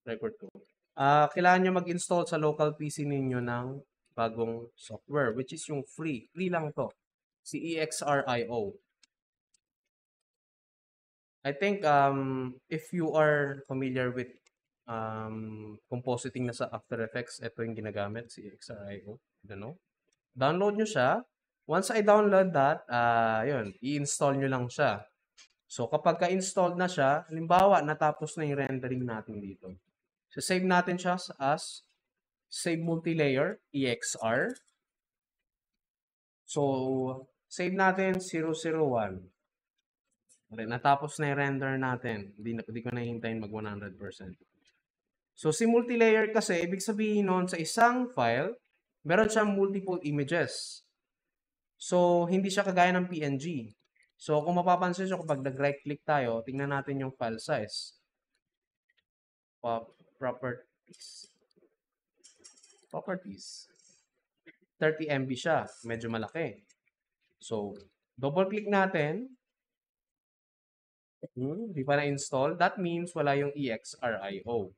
Record ko. Kailangan nyo mag-install sa local PC ninyo ng bagong software, which is yung free. Free lang to. Si EXRIO. I think if you are familiar with compositing na sa After Effects, ito yung ginagamit, si EXRIO. Ano? Download nyo siya. Once I download that, yun, i-install nyo lang siya. So, kapag ka-installed na siya, halimbawa, natapos na yung rendering natin dito. So, save natin siya as save multilayer, EXR. So, save natin 001. Okay, natapos na yung render natin. Hindi ko na hintayin mag 100%. So, si multilayer kasi, ibig sabihin nun, sa isang file, meron siyang multiple images. So, hindi siya kagaya ng PNG. So, kung mapapansin nyo, kapag nag-right click tayo, tingnan natin yung file size. Properties. 30 MB siya. Medyo malaki. So, double click natin. Di pa na-install. That means wala yung EXRIO.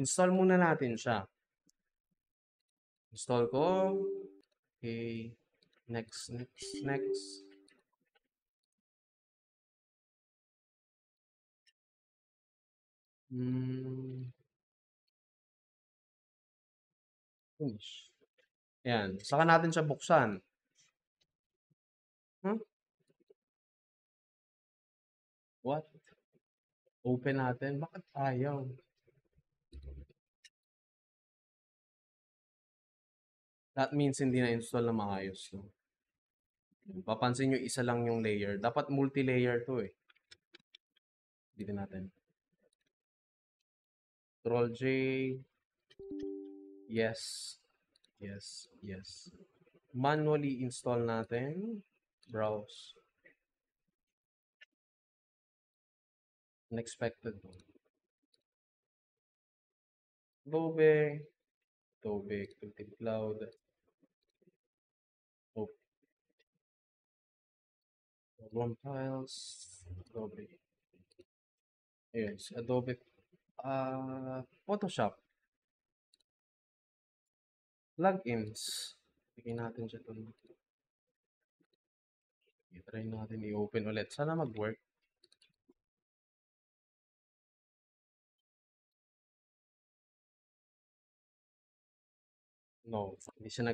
Install muna natin siya. Install ko. Okay. Next. Finish. Ayan. Saka natin siya buksan. What? Open natin. Bakit ayaw? That means hindi na-install na maayos. No? Papansin nyo, isa lang yung layer. Dapat multi-layer to eh. Dito natin. Ctrl J. Yes. Manually install natin. Browse. Unexpected. Adobe, Creative Cloud. Program files. Adobe. Yes, Adobe. Photoshop. Plugins. Bigyan natin siya ito. I-try natin i-open ulit. Sana mag-work. No, hindi siya